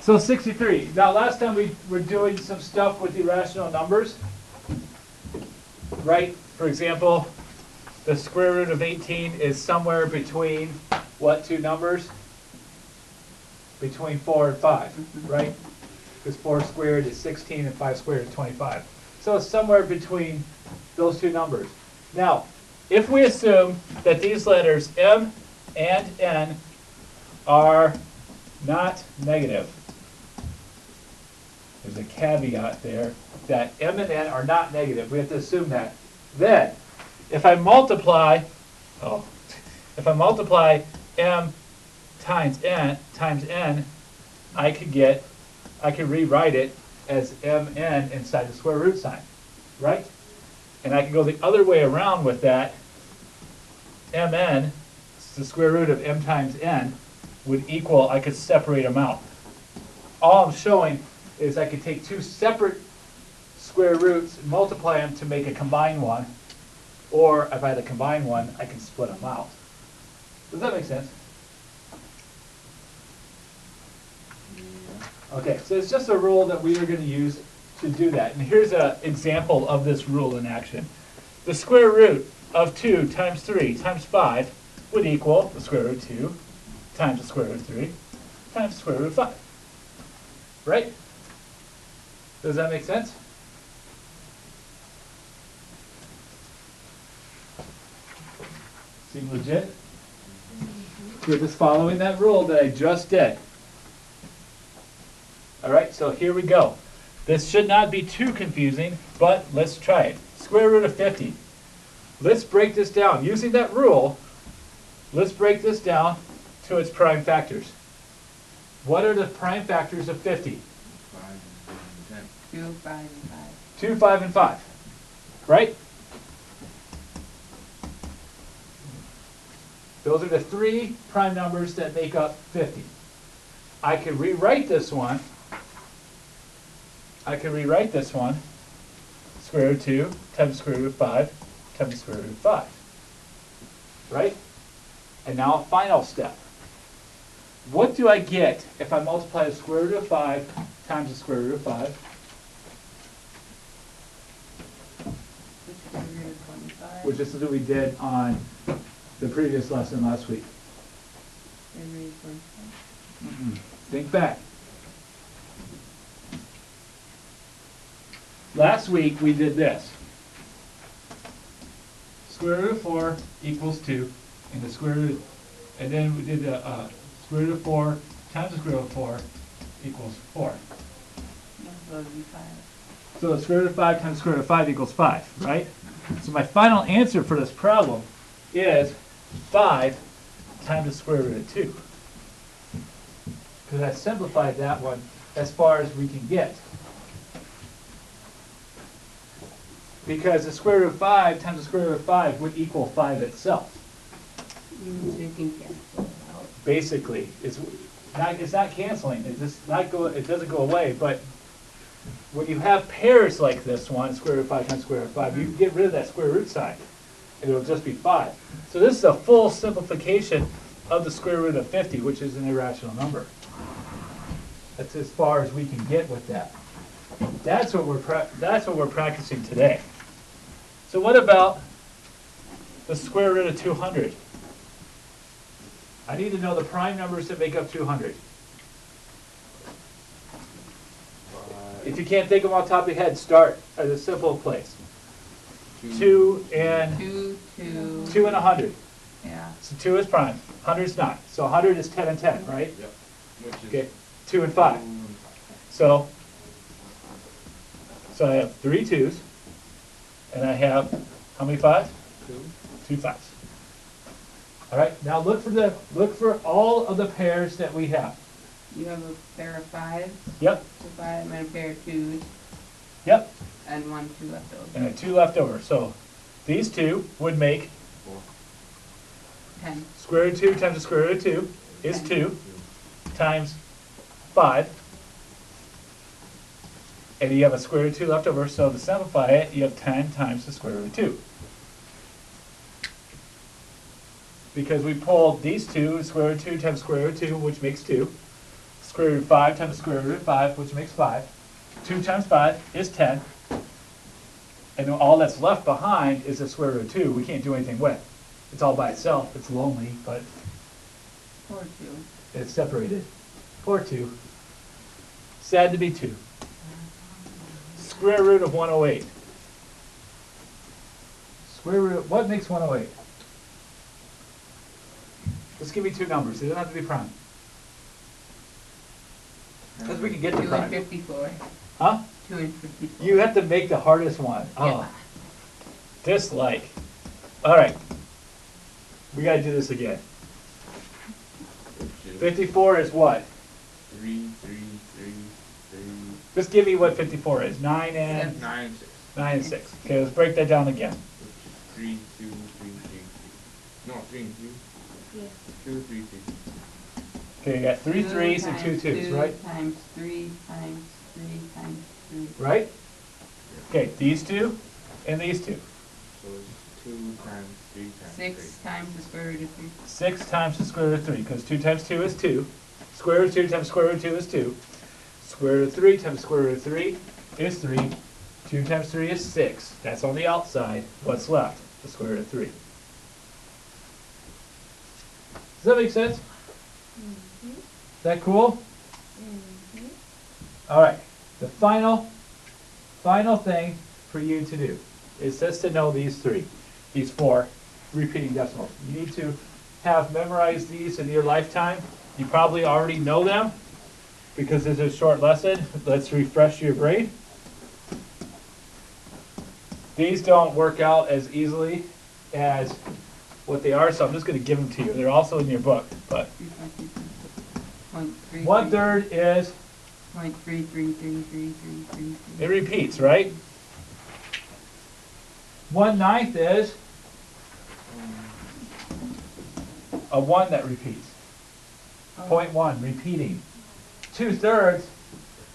So 63. Now last time we were doing some stuff with irrational numbers, right? For example, the square root of 18 is somewhere between what two numbers? Between 4 and 5, right? Because 4 squared is 16 and 5 squared is 25. So it's somewhere between those two numbers. Now, if we assume that these letters M and N are not negative, there's a caveat there that M and N are not negative. We have to assume that. Then, if I multiply M times N, I could rewrite it as Mn inside the square root sign, right? And I can go the other way around with that. Mn, the square root of M times N, would equal, I could separate them out. All I'm showing is I could take two separate square roots and multiply them to make a combined one. Or if I had a combined one, I can split them out. Does that make sense? Okay, so it's just a rule that we are going to use to do that. And here's an example of this rule in action. The square root of 2 times 3 times 5 would equal the square root of 2 times the square root of 3 times the square root of 5. Right? Does that make sense? Seem legit? We're just following that rule that I just did. All right, so here we go. This should not be too confusing, but let's try it. Square root of 50. Let's break this down. Using that rule, let's break this down to its prime factors. What are the prime factors of 50? 2, 5, and 5. 2, 5, and 5. Right? Those are the three prime numbers that make up 50. I could rewrite this one. Square root of 2 times square root of 5 times square root of 5. Right? And now a final step. What do I get if I multiply the square root of 5 times the square root of 5? Which is what we did on the previous lesson last week. Think back. Last week we did this. Square root of 4 equals 2, and the square root, and then we did the square root of 4 times the square root of 4 equals 4. So the square root of 5 times the square root of 5 equals 5, right? So my final answer for this problem is 5 times the square root of 2. Because I simplified that one as far as we can get. Because the square root of 5 times the square root of 5 would equal 5 itself. Basically, it's not canceling. It doesn't go away. But when you have pairs like this one, square root of 5 times square root of 5, you can get rid of that square root sign. It'll just be 5. So this is a full simplification of the square root of 50, which is an irrational number. That's as far as we can get with that. That's what we're practicing today. So what about the square root of 200? I need to know the prime numbers that make up 200. If you can't think of them off the top of your head, start at a simple place. 2 and 2 and 100. Yeah. So 2 is prime. 100 is not. So 100 is 10 and 10, right? Yep. Which is Okay. 2 and 5. So I have 3 2s, and I have how many 5s? 2 5s. All right. Now look for all of the pairs that we have. You have a pair of 5s. Yep. 2 5 and a pair of 2s. Yep. And 1 2 left over. And 2 left over. So these 2 would make 10. square root of 2 times the square root of 2 is 2 times 5. And you have a square root of 2 left over, so to simplify it, you have 10 times the square root of 2. Because we pulled these two, square root of 2 times square root of 2, which makes 2. square root of 5 times the square root of 5, which makes 5. 2 times 5 is 10. And then all that's left behind is the square root of 2 we can't do anything with. It's all by itself. It's lonely, but Or 2. it's separated. Or 2. Sad to be 2. Square root of 108. Square root, what makes 108? Just give me two numbers. They don't have to be prime. Because we can get to 2 prime. and 54. Huh? 2 and 54. You have to make the hardest one. Oh. Yeah. Dislike. All right. We got to do this again. 54 is what? 3, 3, 3, 3. Just give me what 54 is. 9 and 9 and 6. 9 and 6. Okay, let's break that down again. Which is 3, 2, 3, 3, 3. No, 3 and 2. Yeah. 2, 3, 3. Okay, you got 3 threes and 2 twos, right? 2 times 3 times 3 times 3. Right? Okay, these two and these two. So it's 2 times 3 times 6 times the square root of 3. 6 times the square root of 3, because 2 times 2 is 2. Square root of 2 times square root of 2 is 2. Square root of 3 times square root of 3 is 3. 2 times 3 is 6. That's on the outside. What's left? The square root of 3. Does that make sense? Is that cool? All right. The final thing for you to do is just to know these four repeating decimals. You need to have memorized these in your lifetime. You probably already know them because this is a short lesson. Let's refresh your brain. These don't work out as easily as what they are, so I'm just going to give them to you. They're also in your book, but 1/3 is, it repeats, right? 1/9 is a 1 that repeats. 0.1 repeating. 2/3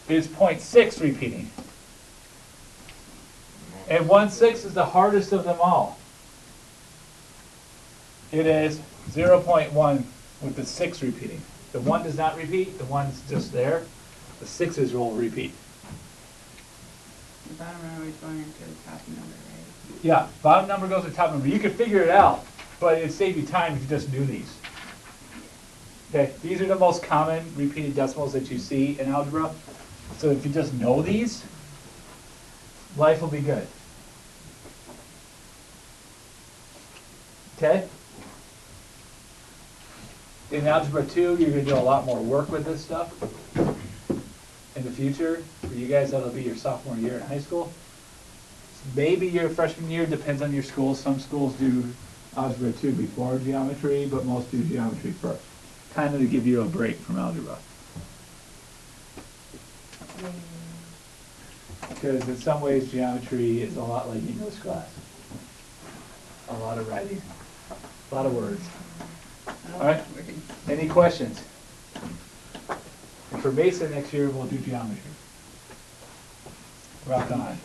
is 0.6 repeating. And 1/6 is the hardest of them all. It is 0.1 with the 6 repeating. The 1 does not repeat, the 1's just there. The 6's will repeat. The bottom number is going into the top number, right? Yeah, bottom number goes to top number. You could figure it out, but it'd save you time if you just knew these. Okay, these are the most common repeated decimals that you see in algebra. So if you just know these, life will be good. Okay? In Algebra 2, you're going to do a lot more work with this stuff in the future. For you guys, that'll be your sophomore year in high school. Maybe your freshman year, depends on your school. Some schools do Algebra 2 before geometry, but most do geometry first. Kind of to give you a break from algebra. Because in some ways, geometry is a lot like English class. A lot of writing, a lot of words. All right, any questions? And for Mesa next year, we'll do geometry. Rock on.